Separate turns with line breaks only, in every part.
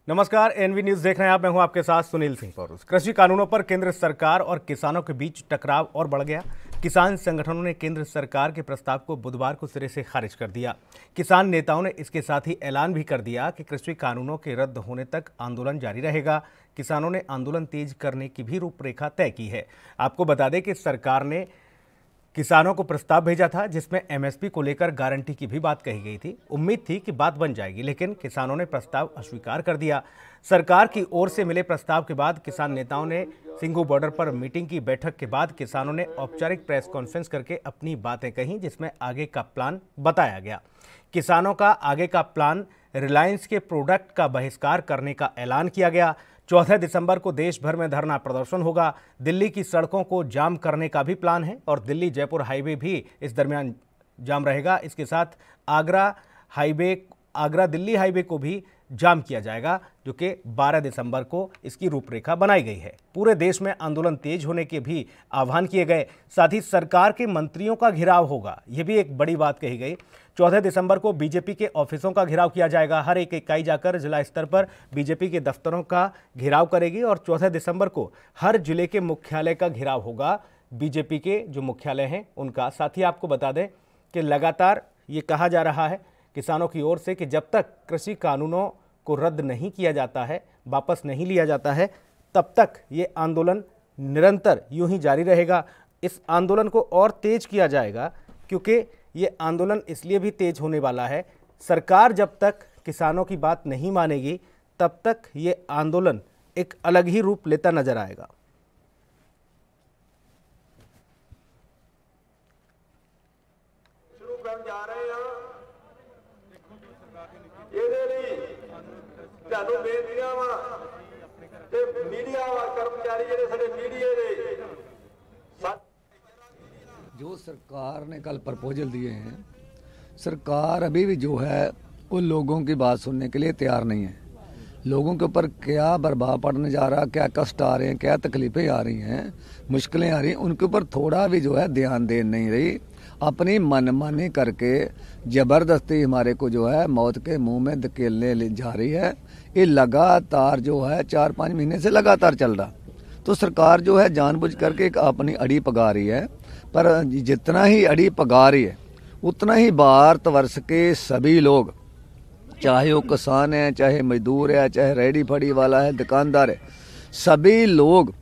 नमस्कार, N V news देख रहे हैं आप। मैं हूं आपके साथ सुनील सिंह पौरुष। कृषि कानूनों पर केंद्र सरकार और किसानों के बीच टकराव और बढ़ गया। किसान संगठनों ने केंद्र सरकार के प्रस्ताव को बुधवार को सिरे से खारिज कर दिया। किसान नेताओं ने इसके साथ ही ऐलान भी कर दिया कि कृषि कानूनों के रद्द होने तक आंदोलन जारी रहेगा। किसानों ने आंदोलन तेज करने की भी रूपरेखा तय की है। आपको बता दें कि सरकार ने किसानों को प्रस्ताव भेजा था जिसमें एमएसपी को लेकर गारंटी की भी बात कही गई थी। उम्मीद थी कि बात बन जाएगी, लेकिन किसानों ने प्रस्ताव अस्वीकार कर दिया। सरकार की ओर से मिले प्रस्ताव के बाद किसान नेताओं ने सिंघू बॉर्डर पर मीटिंग की। बैठक के बाद किसानों ने औपचारिक प्रेस कॉन्फ्रेंस करके अपनी बातें कहीं, जिसमें आगे का प्लान बताया गया। किसानों का आगे का प्लान रिलायंस के प्रोडक्ट का बहिष्कार करने का ऐलान किया गया। 14 दिसंबर को देश भर में धरना प्रदर्शन होगा। दिल्ली की सड़कों को जाम करने का भी प्लान है और दिल्ली जयपुर हाईवे भी इस दरमियान जाम रहेगा। इसके साथ आगरा दिल्ली हाईवे को भी जाम किया जाएगा, जो कि 12 दिसंबर को इसकी रूपरेखा बनाई गई है। पूरे देश में आंदोलन तेज होने के भी आह्वान किए गए। साथ ही सरकार के मंत्रियों का घेराव होगा, यह भी एक बड़ी बात कही गई। 14 दिसंबर को बीजेपी के ऑफिसों का घेराव किया जाएगा। हर एक इकाई जाकर जिला स्तर पर बीजेपी के दफ्तरों का घेराव करेगी और 14 दिसंबर को हर जिले के मुख्यालय का घेराव होगा, बीजेपी के जो मुख्यालय हैं उनका। साथ ही आपको बता दें कि लगातार ये कहा जा रहा है किसानों की ओर से कि जब तक कृषि कानूनों को रद्द नहीं किया जाता है, वापस नहीं लिया जाता है, तब तक ये आंदोलन निरंतर यूं ही जारी रहेगा। इस आंदोलन को और तेज किया जाएगा, क्योंकि ये आंदोलन इसलिए भी तेज होने वाला है, सरकार जब तक किसानों की बात नहीं मानेगी तब तक ये आंदोलन एक अलग ही रूप लेता नजर आएगा।
ਤੁਹਾਨੂੰ ਬੇਨਤੀਆਂ ਵਾ ਤੇ ਮੀਡੀਆ ਵਾ कर्मचारी ਜਿਹੜੇ ਸਾਡੇ ਮੀਡੀਆ ਦੇ
जो सरकार ने कल प्रपोजल दिए हैं, सरकार अभी भी जो है वो लोगों की बात सुनने के लिए तैयार नहीं है। लोगों के ऊपर क्या प्रभाव पड़ने जा रहा, क्या कष्ट आ रहे हैं, क्या तकलीफें आ रही हैं, मुश्किलें आ रही हैं, उनके ऊपर थोड़ा भी जो है ध्यान दे नहीं रही। अपनी मनमानी करके जबरदस्ती हमारे को जो है मौत के मुंह में धकेलने जा रही है। ये लगातार जो है 4-5 महीने से लगातार चल रहा। तो सरकार जो है जानबूझ करके एक अपनी अड़ी पगा रही है, पर जितना ही अड़ी पगा रही है उतना ही भारतवर्ष के सभी लोग, चाहे वो किसान है, चाहे मजदूर है, चाहे रेहड़ी फड़ी वाला है, दुकानदार है, सभी लोग,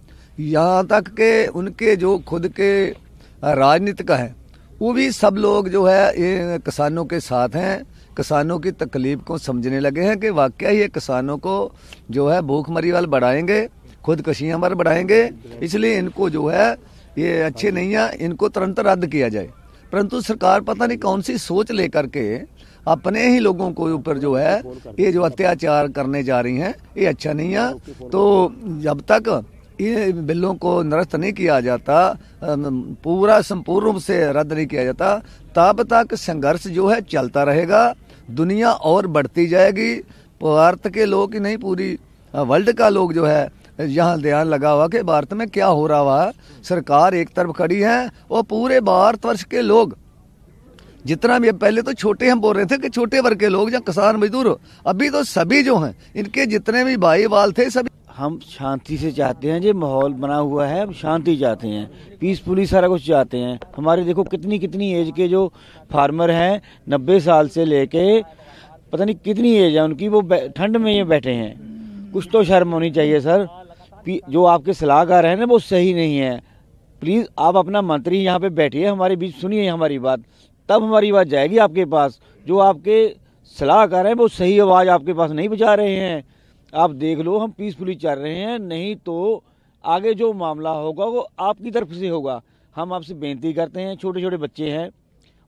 यहाँ तक के उनके जो खुद के राजनीतिक हैं वो भी सब लोग जो है ये किसानों के साथ हैं। किसानों की तकलीफ को समझने लगे हैं कि वाकई ये किसानों को जो है भूखमरी वाल बढ़ाएंगे, खुदकशियां पर बढ़ाएंगे, इसलिए इनको जो है ये अच्छे नहीं है, इनको तुरंत रद्द किया जाए। परंतु सरकार पता नहीं कौन सी सोच लेकर के अपने ही लोगों को ऊपर जो है ये जो अत्याचार करने जा रही हैं, ये अच्छा नहीं है। तो जब तक ये बिलों को निरस्त नहीं किया जाता, पूरा संपूर्ण रूप से रद्द नहीं किया जाता, तब तक संघर्ष जो है चलता रहेगा। दुनिया और बढ़ती जाएगी। भारत के लोग ही नहीं, पूरी वर्ल्ड का लोग जो है यहाँ ध्यान लगा हुआ कि भारत में क्या हो रहा हुआ। सरकार एक तरफ खड़ी है और पूरे भारतवर्ष के लोग जितना भी, पहले तो छोटे हम बोल रहे थे कि छोटे वर्ग के लोग, जहाँ किसान मजदूर, अभी तो सभी जो हैं इनके जितने भी भाई वाल थे सभी।
हम शांति से चाहते हैं, जो माहौल बना हुआ है हम शांति चाहते हैं, पीसफुली सारा कुछ चाहते हैं। हमारे देखो कितनी कितनी एज के जो फार्मर हैं, 90 साल से लेके पता नहीं कितनी एज है उनकी, वो ठंड में ये बैठे हैं। कुछ तो शर्म होनी चाहिए सर। जो आपके सलाहकार हैं ना वो सही नहीं है। प्लीज़ आप अपना मंत्री यहाँ पे बैठिए, हमारे बीच सुनिए हमारी बात, तब हमारी बात जाएगी आपके पास। जो आपके सलाहकार हैं वो सही आवाज़ आपके पास नहीं पहुँचा रहे हैं। आप देख लो, हम पीसफुली चल रहे हैं, नहीं तो आगे जो मामला होगा वो आपकी तरफ से होगा। हम आपसे बेनती करते हैं, छोटे छोटे बच्चे हैं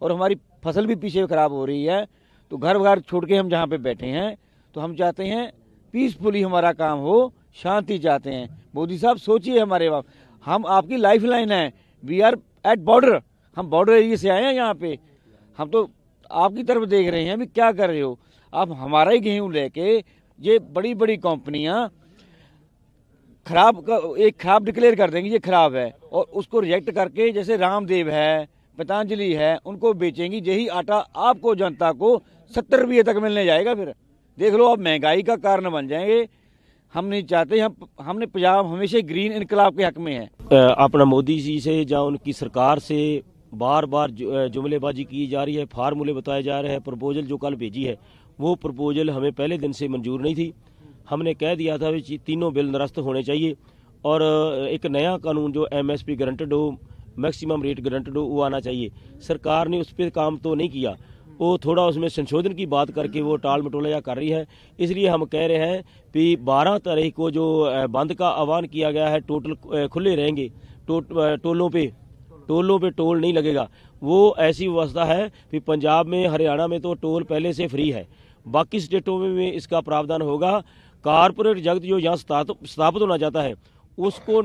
और हमारी फसल भी पीछे ख़राब हो रही है, तो घर बार छोड़ के हम जहाँ पे बैठे हैं, तो हम चाहते हैं पीसफुली हमारा काम हो, शांति चाहते हैं। मोदी साहब सोचिए हमारे बाप, हम आपकी लाइफ लाइन है। वी आर एट बॉर्डर, हम बॉर्डर एरिया से आए हैं यहाँ पे, हम तो आपकी तरफ देख रहे हैं अभी क्या कर रहे हो आप। हमारा ही गेहूँ लेके ये बड़ी बड़ी कंपनियां एक खराब डिक्लेयर कर देंगी, ये खराब है, और उसको रिजेक्ट करके जैसे रामदेव है, पतंजलि है, उनको बेचेंगी। यही आटा आपको जनता को 70 रुपये तक मिलने जाएगा। फिर देख लो, अब महंगाई का कारण बन जाएंगे। हम नहीं चाहते, हमने पंजाब हमेशा ग्रीन इनकलाब के हक में है।
अपना मोदी जी से या उनकी सरकार से बार बार जुमलेबाजी की जा रही है, फार्मूले बताए जा रहे हैं। प्रपोजल जो कल भेजी है वो प्रपोजल हमें पहले दिन से मंजूर नहीं थी। हमने कह दिया था कि तीनों बिल निरस्त होने चाहिए और एक नया कानून जो MSP गारंटेड हो, मैक्सिमम रेट गारंटेड हो, वो आना चाहिए। सरकार ने उस पर काम तो नहीं किया, वो थोड़ा उसमें संशोधन की बात करके वो टाल मटोला कर रही है। इसलिए हम कह रहे हैं कि 12 तारीख को जो बंद का आह्वान किया गया है, टोटल खुले रहेंगे, टोलों पे टोल नहीं लगेगा। वो ऐसी व्यवस्था है कि पंजाब में, हरियाणा में तो टोल पहले से फ्री है, बाकी स्टेटों में इसका प्रावधान होगा। कारपोरेट जगत जो यहाँ स्थापित होना चाहता है उसको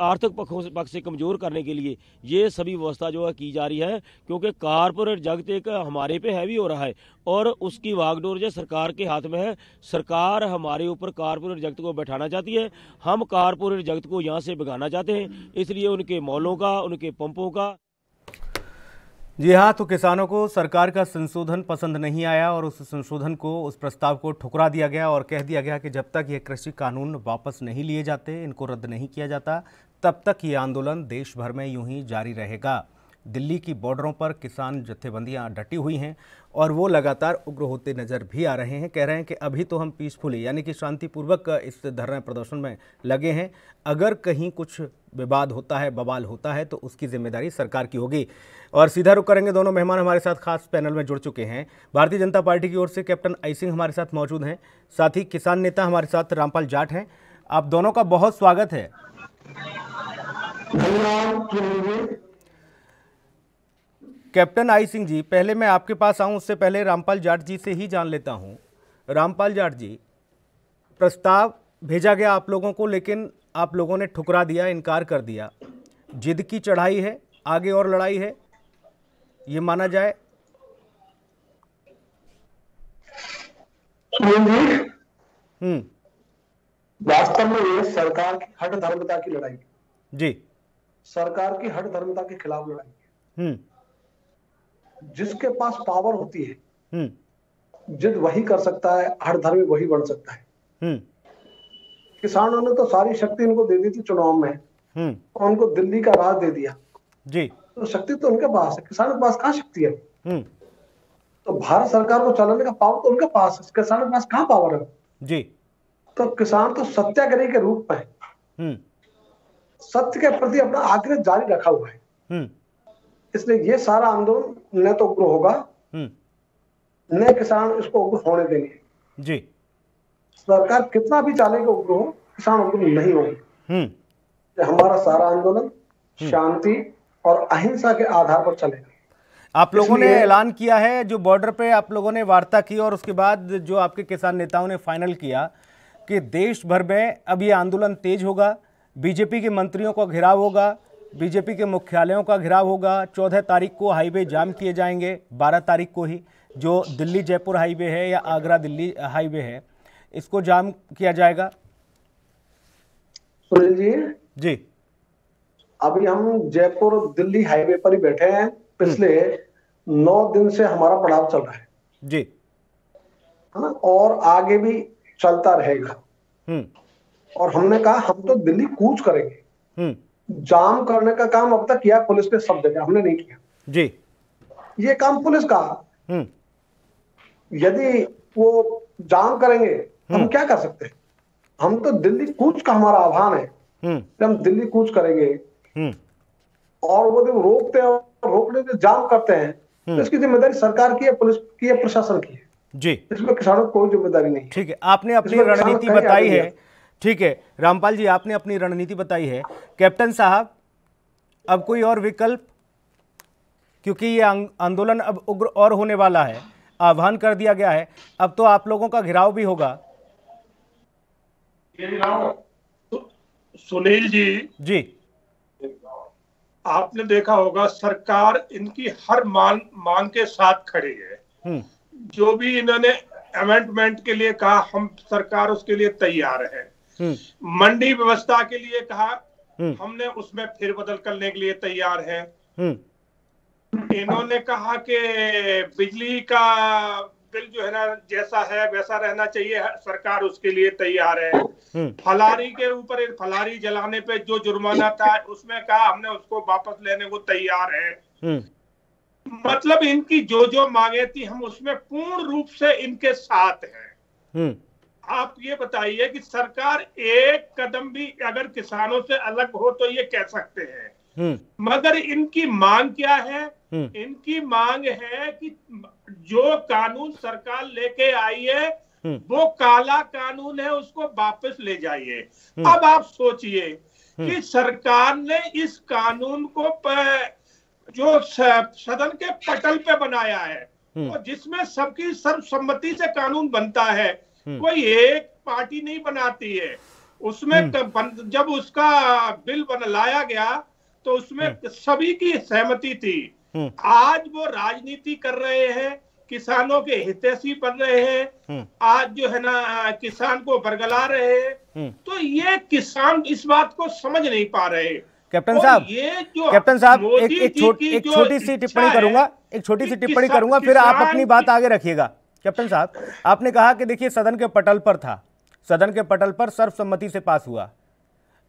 आर्थिक पक्ष से कमज़ोर करने के लिए ये सभी व्यवस्था जो है की जा रही है, क्योंकि कारपोरेट जगत एक हमारे पे हैवी हो रहा है और उसकी वागडोर जो सरकार के हाथ में है। सरकार हमारे ऊपर कारपोरेट जगत को बैठाना चाहती है, हम कारपोरेट जगत को यहाँ से भगाना चाहते हैं। इसलिए उनके मॉलों का, उनके पंपों का।
जी हाँ, तो किसानों को सरकार का संशोधन पसंद नहीं आया और उस संशोधन को, उस प्रस्ताव को ठुकरा दिया गया और कह दिया गया कि जब तक ये कृषि कानून वापस नहीं लिए जाते, इनको रद्द नहीं किया जाता, तब तक ये आंदोलन देश भर में यूं ही जारी रहेगा। दिल्ली की बॉर्डरों पर किसान जत्थेबंदियां डटी हुई हैं और वो लगातार उग्र होते नजर भी आ रहे हैं। कह रहे हैं कि अभी तो हम पीसफुली यानी कि शांतिपूर्वक इस धरना प्रदर्शन में लगे हैं, अगर कहीं कुछ विवाद होता है, बवाल होता है, तो उसकी जिम्मेदारी सरकार की होगी। और सीधा रुख करेंगे, दोनों मेहमान हमारे साथ खास पैनल में जुड़ चुके हैं। भारतीय जनता पार्टी की ओर से कैप्टन आई सिंह हमारे साथ मौजूद हैं, साथ ही किसान नेता हमारे साथ रामपाल जाट हैं। आप दोनों का बहुत स्वागत है। कैप्टन आई सिंह जी, पहले मैं आपके पास आऊं उससे पहले रामपाल जाट जी से ही जान लेता हूं। रामपाल जाट जी, प्रस्ताव भेजा गया आप लोगों को, लेकिन आप लोगों ने ठुकरा दिया, इनकार कर दिया। जिद की चढ़ाई है, आगे और लड़ाई है, ये माना जाए?
वास्तव में ये सरकार की हठ धर्मता की लड़ाई
जी,
सरकार की हठ धर्मता के खिलाफ लड़ाई। जिसके पास पावर होती है, जिद वही कर सकता है, हठ धर्मी वही बन सकता है। किसानों ने तो सारी शक्ति इनको दे दी थी चुनाव में और उनको दिल्ली का राज दे दिया
जी,
तो शक्ति तो उनके पास है, किसानों के पास कहाँ शक्ति है? तो भारत सरकार को चलाने का पावर तो उनके पास है, किसानों के पास कहाँ पावर है
जी।
तो किसान तो सत्याग्रही के रूप में सत्य के प्रति अपना आग्रह जारी रखा हुआ है। इसलिए ये सारा आंदोलन न तो उग्र होगा, न किसान इसको उग्र होने देंगे
जी।
सरकार कितना भी चाले कि उग्र हो, किसान उग्र नहीं होंगे। हमारा सारा आंदोलन शांति और अहिंसा के आधार पर चलेगा।
आप लोगों ने ऐलान किया है, जो बॉर्डर पे आप लोगों ने वार्ता की और उसके बाद जो आपके किसान नेताओं ने फाइनल किया कि देश भर में अब ये आंदोलन तेज होगा, बीजेपी के मंत्रियों का घेराव होगा, बीजेपी के मुख्यालयों का घेराव होगा। 14 तारीख को हाईवे जाम किए जाएंगे, 12 तारीख को ही जो दिल्ली जयपुर हाईवे है या आगरा दिल्ली हाईवे है, इसको जाम किया जाएगा।
सुनील जी,
जी,
अभी हम जयपुर दिल्ली हाईवे पर ही बैठे हैं। पिछले 9 दिन से हमारा पड़ाव चल रहा है
जी,
है ना, और आगे भी चलता रहेगा। और हमने कहा हम तो दिल्ली कूच करेंगे। जाम करने का काम अब तक किया पुलिस ने सब जगह, हमने नहीं किया
जी।
ये काम पुलिस का। यदि वो जाम करेंगे तो हम क्या कर सकते हैं? हम तो दिल्ली कूच का हमारा आह्वान है कि हम दिल्ली कूच करेंगे। और वो जब रोकते हैं और रोकने से जाम करते हैं तो इसकी जिम्मेदारी सरकार की है, पुलिस की है, प्रशासन की है
जी।
इसमें किसानों को कोई जिम्मेदारी नहीं।
ठीक है, आपने अपनी रणनीति बताई है। ठीक है रामपाल जी, आपने अपनी रणनीति बताई है। कैप्टन साहब, अब कोई और विकल्प, क्योंकि ये आंदोलन अब उग्र और होने वाला है, आह्वान कर दिया गया है, अब तो आप लोगों का घेराव भी होगा।
सुनील जी, आपने देखा होगा सरकार इनकी हर मांग के साथ खड़ी है। जो भी इन्होंने अमेंडमेंट के लिए कहा, हम सरकार उसके लिए तैयार है। मंडी व्यवस्था के लिए कहा, हमने उसमें फेरबदल करने के लिए तैयार है। इन्होंने कहा कि बिजली का बिल जो है ना जैसा है वैसा रहना चाहिए, सरकार उसके लिए तैयार है। फलारी के ऊपर एक फलारी जलाने पे जो जुर्माना था उसमें कहा हमने उसको वापस लेने को तैयार है। मतलब इनकी जो मांगे थी हम उसमें पूर्ण रूप से इनके साथ हैं। आप ये बताइए कि सरकार एक कदम भी अगर किसानों से अलग हो तो ये कह सकते हैं, मगर इनकी मांग क्या है? इनकी मांग है कि जो कानून सरकार लेके आई है वो काला कानून है, उसको वापस ले जाइए। अब आप सोचिए कि सरकार ने इस कानून को जो सदन के पटल पे बनाया है और जिसमें सबकी सर्वसम्मति से कानून बनता है, कोई एक पार्टी नहीं बनाती है। उसमें जब उसका बिल लाया गया तो उसमें सभी की सहमति थी। आज वो राजनीति कर रहे हैं, किसानों के हितैषी बन रहे हैं, आज जो है ना किसान को बरगला रहे हैं। तो ये किसान इस बात को समझ नहीं पा रहे।
कैप्टन साहब, एक छोटी सी टिप्पणी करूंगा, फिर आप अपनी बात आगे रखिएगा। कैप्टन साहब, आपने कहा कि देखिए सदन के पटल पर था, सदन के पटल पर सर्वसम्मति से पास हुआ।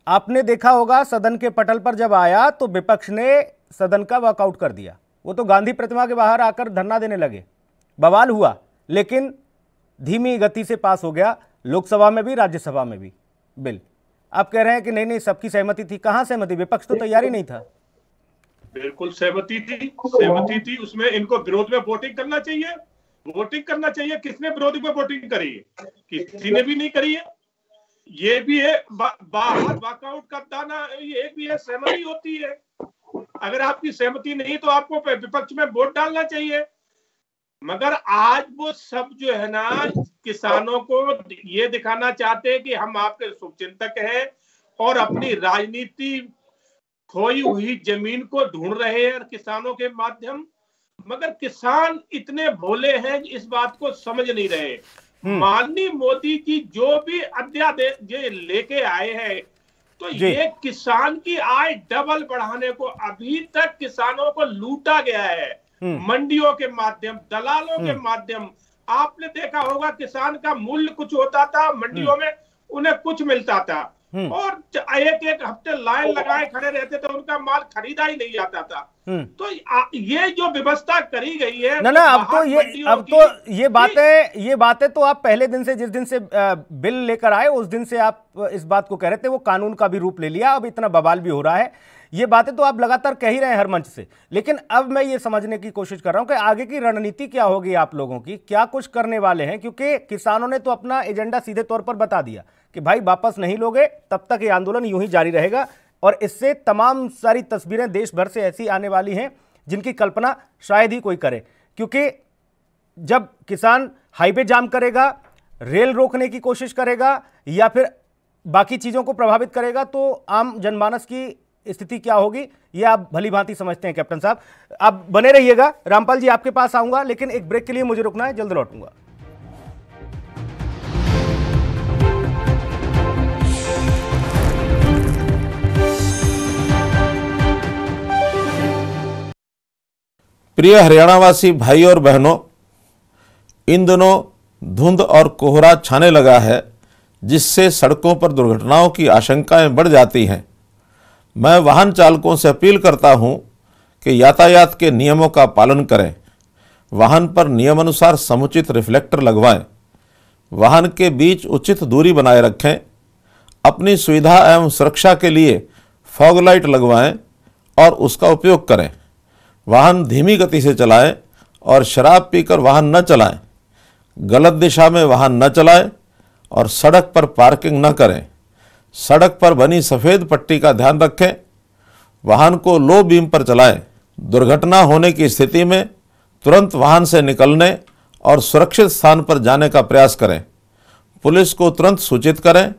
आपने देखा होगा सदन के पटल पर जब आया तो विपक्ष ने सदन का वॉकआउट कर दिया। वो तो गांधी प्रतिमा के बाहर आकर धरना देने लगे, बवाल हुआ, लेकिन धीमी गति से पास हो गया, लोकसभा में भी राज्यसभा में भी बिल। आप कह रहे हैं कि नहीं सबकी सहमति थी। कहां सहमति? विपक्ष तो तैयार ही नहीं था।
बिल्कुल सहमति थी। उसमें इनको विरोध में वोटिंग करना चाहिए। किसने विरोधी में वोटिंग करी है? किसी ने भी नहीं करी है। ये भी है बाहर वॉकआउट का दाना, ये भी है सहमति होती है। अगर आपकी सहमति नहीं तो आपको विपक्ष में वोट डालना चाहिए। मगर आज वो सब जो है ना किसानों को ये दिखाना चाहते हैं कि हम आपके शुभचिंतक हैं और अपनी राजनीति खोई हुई जमीन को ढूंढ रहे हैं किसानों के माध्यम। मगर किसान इतने भोले हैं इस बात को समझ नहीं रहे। माननीय मोदी जी जो भी अध्यादेश ये लेके आए हैं तो ये किसान की आय डबल बढ़ाने को, अभी तक किसानों को लूटा गया है मंडियों के माध्यम, दलालों के माध्यम। आपने देखा होगा किसान का मूल्य कुछ होता था, मंडियों में उन्हें कुछ मिलता था और एक हफ्ते लाइन लगाए खड़े रहते थे, उनका माल खरीदा ही नहीं जाता था। तो ये जो व्यवस्था करी गई है
ना अब तो ये बातें तो आप पहले दिन से, जिस दिन से बिल लेकर आए उस दिन से आप इस बात को कह रहे थे, वो कानून का भी रूप ले लिया, अब इतना बवाल भी हो रहा है। ये बातें तो आप लगातार कह ही रहे हैं हर मंच से, लेकिन अब मैं ये समझने की कोशिश कर रहा हूं कि आगे की रणनीति क्या होगी आप लोगों की, क्या कुछ करने वाले हैं, क्योंकि किसानों ने तो अपना एजेंडा सीधे तौर पर बता दिया कि भाई वापस नहीं लोगे तब तक ये आंदोलन यूं ही जारी रहेगा। और इससे तमाम सारी तस्वीरें देश भर से ऐसी आने वाली हैं जिनकी कल्पना शायद ही कोई करे, क्योंकि जब किसान हाईवे जाम करेगा, रेल रोकने की कोशिश करेगा या फिर बाकी चीजों को प्रभावित करेगा तो आम जनमानस की स्थिति क्या होगी ये आप भली भांति समझते हैं। कैप्टन साहब आप बने रहिएगा, रामपाल जी आपके पास आऊंगा, लेकिन एक ब्रेक के लिए मुझे रुकना है, जल्द लौटूंगा।
प्रिय हरियाणावासी भाई और बहनों, इन दिनों धुंध और कोहरा छाने लगा है, जिससे सड़कों पर दुर्घटनाओं की आशंकाएं बढ़ जाती हैं। मैं वाहन चालकों से अपील करता हूं कि यातायात के नियमों का पालन करें, वाहन पर नियमानुसार समुचित रिफ्लेक्टर लगवाएं, वाहन के बीच उचित दूरी बनाए रखें, अपनी सुविधा एवं सुरक्षा के लिए फॉग लाइट लगवाएं और उसका उपयोग करें। वाहन धीमी गति से चलाएं और शराब पीकर वाहन न चलाएं, गलत दिशा में वाहन न चलाएं और सड़क पर पार्किंग न करें। सड़क पर बनी सफ़ेद पट्टी का ध्यान रखें, वाहन को लो बीम पर चलाएं। दुर्घटना होने की स्थिति में तुरंत वाहन से निकलने और सुरक्षित स्थान पर जाने का प्रयास करें। पुलिस को तुरंत सूचित करें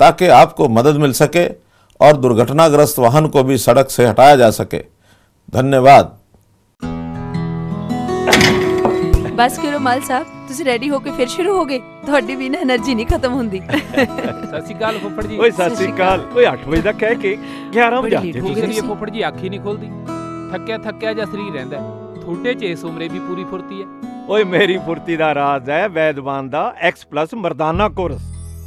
ताकि आपको मदद मिल सके और दुर्घटनाग्रस्त वाहन को भी सड़क से हटाया जा सके। धन्यवाद।
बस करो माल साहब, ਤੁਸੀਂ ਰੈਡੀ ਹੋ ਕੇ ਫਿਰ ਸ਼ੁਰੂ ਹੋ ਗਏ। ਤੁਹਾਡੀ ਵੀ ਨਾ એનર્ਜੀ ਨਹੀਂ ਖਤਮ ਹੁੰਦੀ।
ਸਤਿ ਸ਼੍ਰੀ ਅਕਾਲ ਫੁੱਫੜ ਜੀ।
ਓਏ ਸਤਿ ਸ਼੍ਰੀ ਅਕਾਲ। ਓਏ 8 ਵਜੇ ਦਾ ਕਹਿ ਕੇ 11 ਵਜੇ ਆਤੇ
ਤੁਸੀਂ ਇਹ ਫੁੱਫੜ ਜੀ ਅੱਖ ਹੀ ਨਹੀਂ ਖੁੱਲਦੀ। ਥੱਕਿਆ ਜਿਹਾ ਸਰੀਰ ਰਹਿੰਦਾ। थोड़े च इस उम्रे भी पूरी फुर्ती है।
ਓਏ ਮੇਰੀ ਫੁਰਤੀ ਦਾ ਰਾਜ਼ ਹੈ ਵੈਦਵਾਨ ਦਾ X+ ਮਰਦਾਨਾ ਕੋਰਸ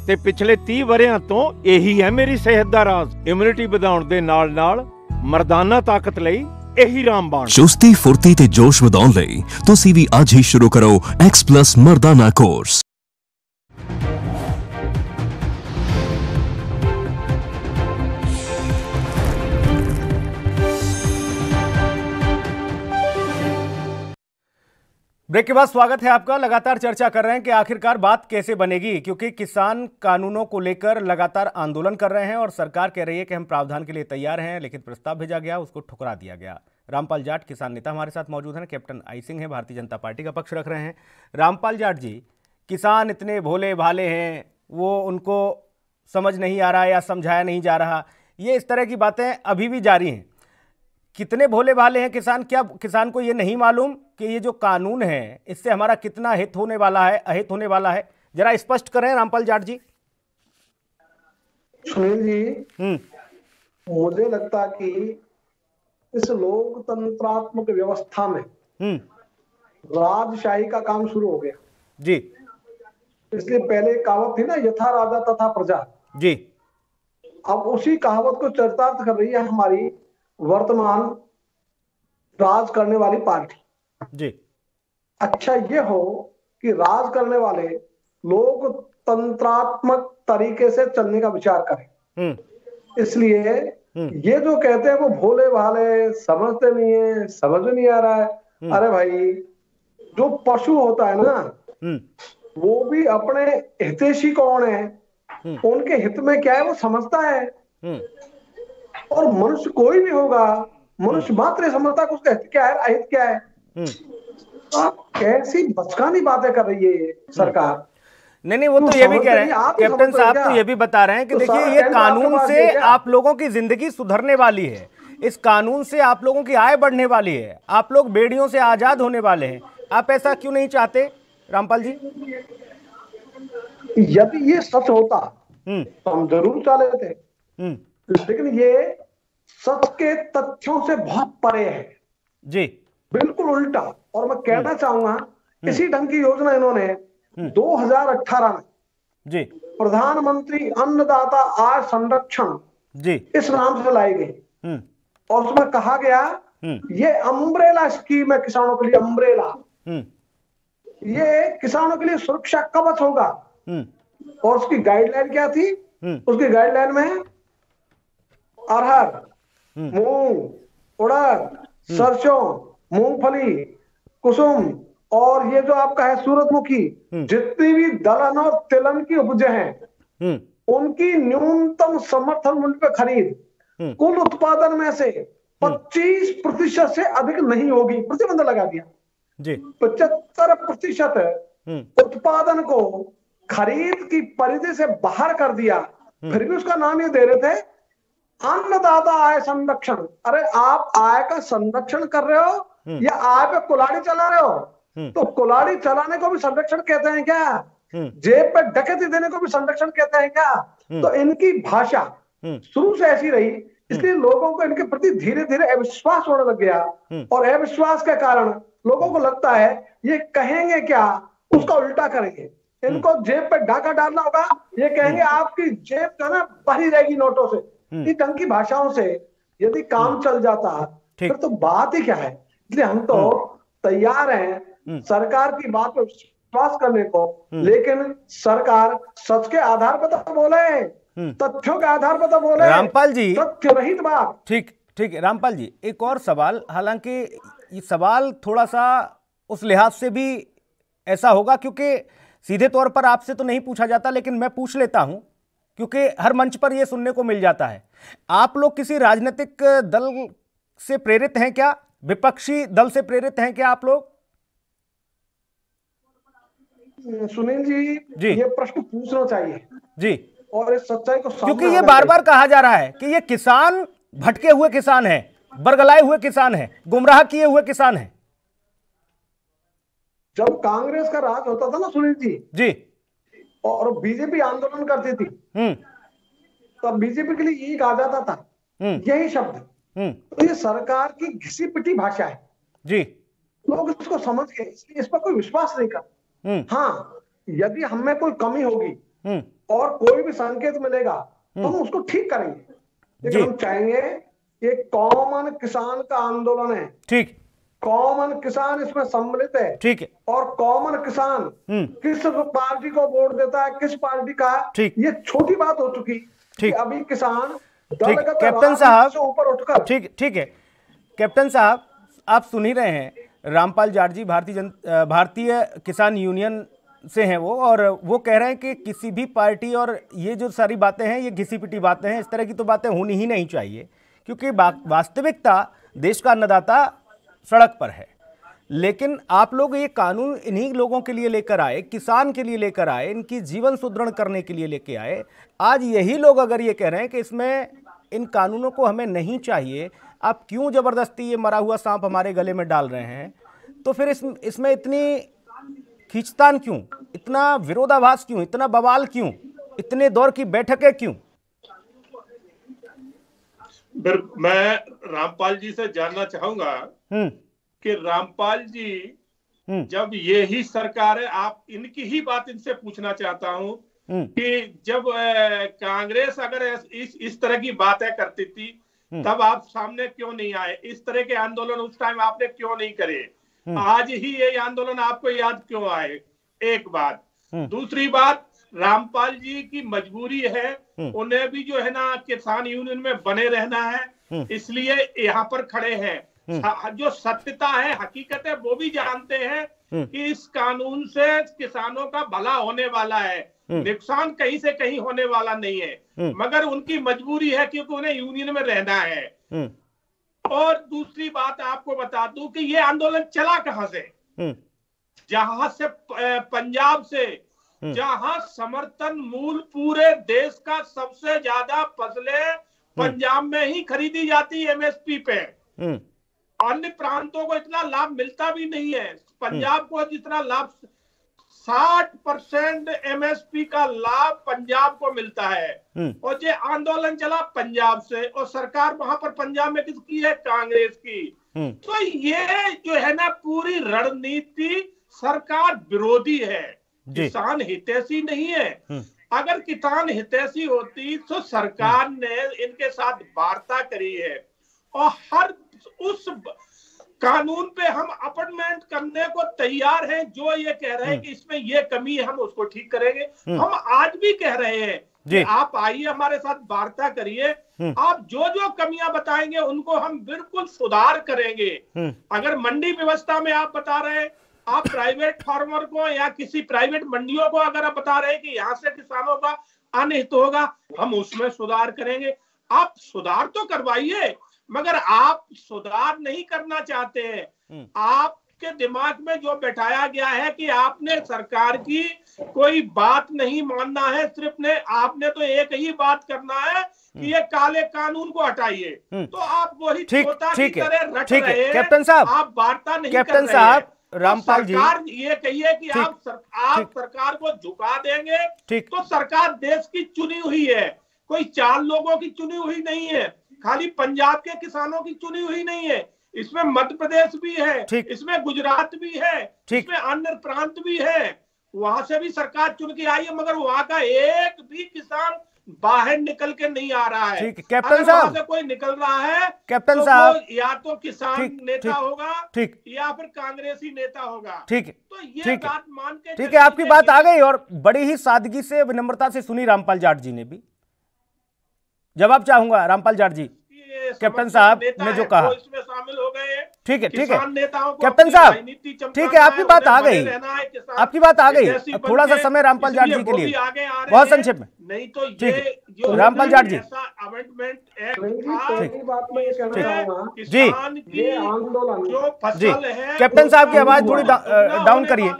ਤੇ ਪਿਛਲੇ 30 ਵਰਿਆਂ ਤੋਂ ਇਹੀ ਹੈ ਮੇਰੀ ਸਿਹਤ ਦਾ ਰਾਜ਼। ਇਮਿਊਨਿਟੀ ਵਧਾਉਣ ਦੇ ਨਾਲ ਮਰਦਾਨਾ ਤਾਕਤ ਲਈ ਇਹੀ ਰਾਮਬਾਣ।
ਚੁਸਤੀ ਫੁਰਤੀ ਤੇ ਜੋਸ਼ ਵਧਾਉਣ ਲਈ ਤੁਸੀਂ ਵੀ ਅੱਜ ਹੀ ਸ਼ੁਰੂ ਕਰੋ X+ ਮਰਦਾਨਾ ਕੋਰਸ।
ब्रेक के बाद स्वागत है आपका। लगातार चर्चा कर रहे हैं कि आखिरकार बात कैसे बनेगी, क्योंकि किसान कानूनों को लेकर लगातार आंदोलन कर रहे हैं और सरकार कह रही है कि हम प्रावधान के लिए तैयार हैं, लेकिन प्रस्ताव भेजा गया उसको ठुकरा दिया गया। रामपाल जाट किसान नेता हमारे साथ मौजूद हैं, कैप्टन आई सिंह है भारतीय जनता पार्टी का पक्ष रख रहे हैं। रामपाल जाट जी, किसान इतने भोले भाले हैं, वो उनको समझ नहीं आ रहा या समझाया नहीं जा रहा, ये इस तरह की बातें अभी भी जारी हैं। कितने भोले भाले हैं किसान? क्या किसान को ये नहीं मालूम कि ये जो कानून है इससे हमारा कितना हित होने वाला है, अहित होने वाला है? जरा स्पष्ट करें रामपाल जाट जी।
सुनील जी, मुझे लगता कि इस लोकतंत्रात्मक व्यवस्था में राजशाही का काम शुरू हो गया
जी।
इसलिए पहले कहावत थी ना, यथा राजा तथा प्रजा
जी।
अब उसी कहावत को चरितार्थ कर रही है हमारी वर्तमान राज करने वाली पार्टी जी। अच्छा ये हो कि राज करने वाले लोकतंत्रात्मक तरीके से चलने का विचार करें। इसलिए ये जो कहते हैं वो भोले भाले, समझते नहीं है, समझ नहीं आ रहा है। अरे भाई, जो पशु होता है ना, वो भी अपने हितैषी कौन है, उनके हित में क्या है वो समझता है। और मनुष्य कोई भी होगा, मनुष्य मात्र समझता है उसका हित क्या है, अहित क्या है। आप कैसी बचकानी बातें कर रही है सरकार।
नहीं, वो तो ये भी कह रहे हैं कैप्टन साहब, तो ये भी बता रहे हैं कि देखिए ये कानून से आप लोगों की जिंदगी सुधरने वाली है, इस कानून से आप लोगों की आय बढ़ने वाली है, आप लोग बेड़ियों से आजाद होने वाले हैं। आप ऐसा क्यों नहीं चाहते रामपाल जी?
यदि ये सच होता तो हम जरूर चाह लेते, लेकिन ये सच के तथ्यों से बहुत परे है
जी,
बिल्कुल उल्टा। और मैं कहना चाहूंगा, इसी ढंग की योजना इन्होंने 2018 में
जी
प्रधानमंत्री अन्नदाता आय संरक्षण
जी
इस नाम से लाई गई, और उसमें कहा गया ये अम्ब्रेला स्कीम है किसानों के लिए। अम्ब्रेला, ये किसानों के लिए सुरक्षा कवच होगा। और उसकी गाइडलाइन क्या थी? उसकी गाइडलाइन में अरहर, मूंग, उड़द, सरसों, मूंगफली, कुसुम और ये जो आपका है सूरजमुखी, जितनी भी दलहन और तिलहन की उपजें हैं, उनकी न्यूनतम समर्थन मूल्य पे खरीद कुल उत्पादन में से 25% से अधिक नहीं होगी। प्रतिबंध लगा दिया जी। 75% उत्पादन को खरीद की परिधि से बाहर कर दिया। फिर भी उसका नाम ये दे रहे थे अन्नदाता आय संरक्षण। अरे आप आय का संरक्षण कर रहे हो या आय पे कुल्हाड़ी चला रहे हो? तो कुल्हाड़ी चलाने को भी संरक्षण कहते हैं क्या? जेब पे डकैती देने को भी संरक्षण कहते हैं क्या? तो इनकी भाषा शुरू से ऐसी रही, इसलिए लोगों को इनके प्रति धीरे धीरे अविश्वास होने लग गया। और अविश्वास के कारण लोगों को लगता है ये कहेंगे क्या उसका उल्टा करेंगे। इनको जेब पे डाका डालना होगा, ये कहेंगे आपकी जेब जो है ना भरी रहेगी नोटों से। इस ढंग की भाषाओं से यदि काम चल जाता फिर तो बात ही क्या है। इसलिए हम तो तैयार हैं सरकार की बात पर विश्वास करने को, लेकिन सरकार सच के आधार पर तो बोले, तथ्यों के आधार पर तो बोले।
रामपाल जी,
तथ्य रहित बात।
ठीक ठीक है रामपाल जी, एक और सवाल, हालांकि ये सवाल थोड़ा सा उस लिहाज से भी ऐसा होगा क्योंकि सीधे तौर पर आपसे तो नहीं पूछा जाता, लेकिन मैं पूछ लेता हूं क्योंकि हर मंच पर यह सुनने को मिल जाता है। आप लोग किसी राजनीतिक दल से प्रेरित हैं क्या? विपक्षी दल से प्रेरित हैं क्या आप लोग?
सुनील जी, ये प्रश्न पूछना चाहिए
जी,
और इस सच्चाई को
क्योंकि ये बार बार कहा जा रहा है कि ये किसान भटके हुए किसान हैं, बरगलाए हुए किसान हैं, गुमराह किए हुए किसान हैं।
जब कांग्रेस का राज होता था ना सुनील जी, और बीजेपी आंदोलन करती थी, तब बीजेपी के लिए यही कहा जाता था, यही शब्द। तो ये सरकार की घिसी पिटी भाषा है जी। लोग इसको समझ गए, इसलिए इस पर कोई विश्वास नहीं करते। हाँ, यदि हमें कोई कमी होगी और कोई भी संकेत मिलेगा तो हम उसको ठीक करेंगे, लेकिन हम चाहेंगे ये कॉमन किसान का आंदोलन है।
ठीक,
कॉमन किसान इसमें सम्मिलित है।
ठीक है।
और कॉमन किसान किस पार्टी को वोट देता है, किस पार्टी का, ये छोटी बात हो चुकी। ठीक, अभी किसान दलगत
कैप्टन साहब
से ऊपर उठकर,
ठीक है कैप्टन साहब, आप सुन ही रहे हैं, रामपाल जाट जी भारतीय किसान यूनियन से हैं वो, और वो कह रहे हैं कि किसी भी पार्टी, और ये जो सारी बातें हैं ये घिसी पिटी बातें हैं, इस तरह की तो बातें होनी ही नहीं चाहिए, क्योंकि वास्तविकता देश का अन्नदाता सड़क पर है। लेकिन आप लोग ये कानून इन्हीं लोगों के लिए लेकर आए, किसान के लिए लेकर आए, इनकी जीवन सुदृढ़ करने के लिए लेके आए। आज यही लोग अगर ये कह रहे हैं कि इसमें इन कानूनों को हमें नहीं चाहिए, आप क्यों जबरदस्ती ये मरा हुआ सांप हमारे गले में डाल रहे हैं, तो फिर इसमें इतनी खींचतान क्यों, इतना विरोधाभास क्यों, इतना बवाल क्यों, इतने दौर की बैठकें क्यों?
मैं रामपाल जी से जानना चाहूंगा कि रामपाल जी, जब ये ही सरकार है, आप इनकी ही बात इनसे पूछना चाहता हूं कि जब कांग्रेस अगर इस तरह की बातें करती थी तब आप सामने क्यों नहीं आए? इस तरह के आंदोलन उस टाइम आपने क्यों नहीं करे? आज ही ये आंदोलन आपको याद क्यों आए? एक बात। दूसरी बात, रामपाल जी की मजबूरी है, उन्हें भी जो है ना किसान यूनियन में बने रहना है, इसलिए यहाँ पर खड़े हैं। जो सत्यता है, हकीकत है, वो भी जानते हैं कि इस कानून से किसानों का भला होने वाला है, नुकसान कहीं से कहीं होने वाला नहीं है, मगर उनकी मजबूरी है क्योंकि उन्हें यूनियन में रहना है। और दूसरी बात आपको बता दूं कि ये आंदोलन चला कहां से? जहां से पंजाब से, जहां समर्थन मूल पूरे देश का सबसे ज्यादा फसलें पंजाब में ही खरीदी जाती है एमएसपी पे। अन्य प्रांतों को इतना लाभ मिलता भी नहीं है। पंजाब को जितना लाभ, 60% एमएसपी का लाभ पंजाब को मिलता है। और ये आंदोलन चला पंजाब से, और सरकार वहां पर पंजाब में किसकी है? कांग्रेस की। तो ये जो है ना पूरी रणनीति सरकार विरोधी है, किसान हितैषी नहीं है। अगर किसान हितैषी होती तो सरकार ने इनके साथ वार्ता करी है, और हर उस कानून पे हम अमेंडमेंट करने को तैयार हैं। जो ये कह रहे हैं कि इसमें ये कमी है, हम उसको ठीक करेंगे। हम आज भी कह रहे हैं कि आप आइए हमारे साथ वार्ता करिए, आप जो जो कमियां बताएंगे उनको हम बिल्कुल सुधार करेंगे। अगर मंडी व्यवस्था में आप बता रहे हैं, आप प्राइवेट फार्मर को या किसी प्राइवेट मंडियों को अगर आप बता रहे हैं कि यहाँ से किसानों का अनहित होगा, हम उसमें सुधार करेंगे। आप सुधार तो करवाइए, मगर आप सुधार नहीं करना चाहते हैं। आपके दिमाग में जो बैठाया गया है कि आपने सरकार की कोई बात नहीं मानना है, सिर्फ आपने तो एक ही बात करना है कि ये काले कानून को हटाइए। तो आप वही तोता की तरह रट रहे हैं।
कैप्टन साहब,
आप वार्ता नहीं
कैप्टन
कर रहे
साहब,
हैं।
रामपाल जी,
सरकार ये कहिए कि आप सरकार को झुका देंगे, तो सरकार देश की चुनी हुई है, कोई 4 लोगों की चुनी हुई नहीं है, खाली पंजाब के किसानों की चुनी हुई नहीं है। इसमें मध्य प्रदेश भी है, इसमें गुजरात भी है, इसमें अन्य प्रांत भी है, वहां से भी सरकार चुन के आई है, मगर वहां का एक भी किसान बाहर निकल के नहीं आ रहा है।
कैप्टन साहब,
से कोई निकल रहा है
कैप्टन
तो
साहब,
या तो किसान नेता होगा या फिर कांग्रेसी नेता होगा।
ठीक है,
तो ये बात मान के
ठीक है, आपकी बात आ गई, और बड़ी ही सादगी से, विनम्रता से सुनी रामपाल जाट जी ने भी। जवाब चाहूंगा रामपाल जाट जी, कैप्टन साहब ने जो कहा,
इसमें शामिल हो गए।
ठीक है, ठीक है
कैप्टन
साहब, ठीक है, आपकी बात आ गई, आपकी बात आ गई। थोड़ा सा समय रामपाल जाट जी के लिए, बहुत संक्षेप में।
नहीं तो ये
रामपाल जाट जी,
अमेंडमेंट
जी जी, कैप्टन साहब की आवाज थोड़ी डाउन करिए।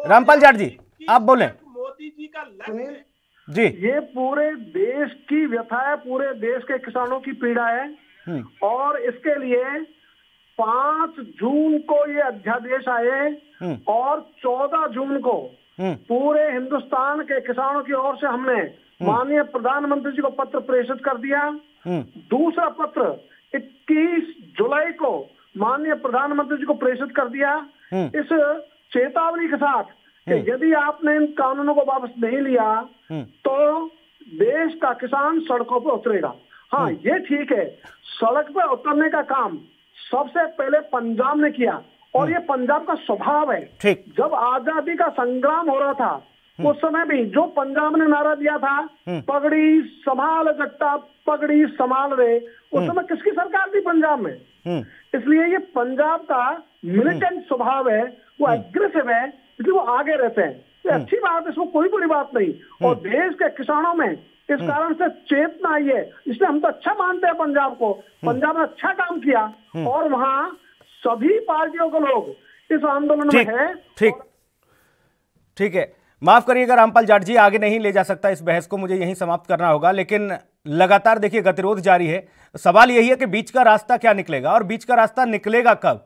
रामपाल जाट जी, आप बोले।
मोदी जी का लक्ष्य
जी,
ये पूरे देश की व्यथा है, पूरे देश के किसानों की पीड़ा है, और इसके लिए 5 जून को ये अध्यादेश आए और 14 जून को पूरे हिंदुस्तान के किसानों की ओर से हमने माननीय प्रधानमंत्री जी को पत्र प्रेषित कर दिया। दूसरा पत्र 21 जुलाई को माननीय प्रधानमंत्री जी को प्रेषित कर दिया इस चेतावनी के साथ कि यदि आपने इन कानूनों को वापस नहीं लिया तो देश का किसान सड़कों पर उतरेगा। हाँ, ये ठीक है, सड़क पर उतरने का काम सबसे पहले पंजाब ने किया और ये पंजाब का स्वभाव है। जब आजादी का संग्राम हो रहा था उस समय भी जो पंजाब ने नारा दिया था, पगड़ी संभाल जट्टा पगड़ी संभाल रे, उस समय किसकी सरकार थी पंजाब में? इसलिए ये पंजाब का मिलिटेंट स्वभाव है, वो एग्रेसिव है, इसलिए वो आगे रहते हैं। ये अच्छी बात है, इसमें कोई बुरी बात नहीं। और देश के किसानों में इस कारण से चेतना आई है, इसलिए हम तो अच्छा मानते हैं पंजाब को। पंजाब ने अच्छा काम किया और वहाँ सभी पार्टियों के लोग इस आंदोलन में हैं।
ठीक है, माफ करिएगा रामपाल जाट जी, आगे नहीं ले जा सकता इस बहस को, मुझे यहीं समाप्त करना होगा। लेकिन लगातार देखिए गतिरोध जारी है। सवाल यही है कि बीच का रास्ता क्या निकलेगा और बीच का रास्ता निकलेगा कब?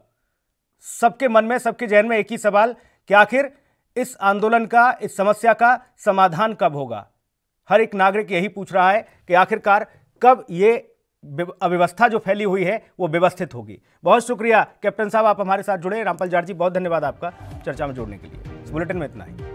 सबके मन में, सबके जहन में एक ही सवाल कि आखिर इस आंदोलन का, इस समस्या का समाधान कब होगा? हर एक नागरिक यही पूछ रहा है कि आखिरकार कब ये अव्यवस्था जो फैली हुई है वो व्यवस्थित होगी। बहुत शुक्रिया कैप्टन साहब, आप हमारे साथ जुड़े। रामपाल जाट जी, बहुत धन्यवाद आपका चर्चा में जुड़ने के लिए। इस बुलेटिन में इतना ही।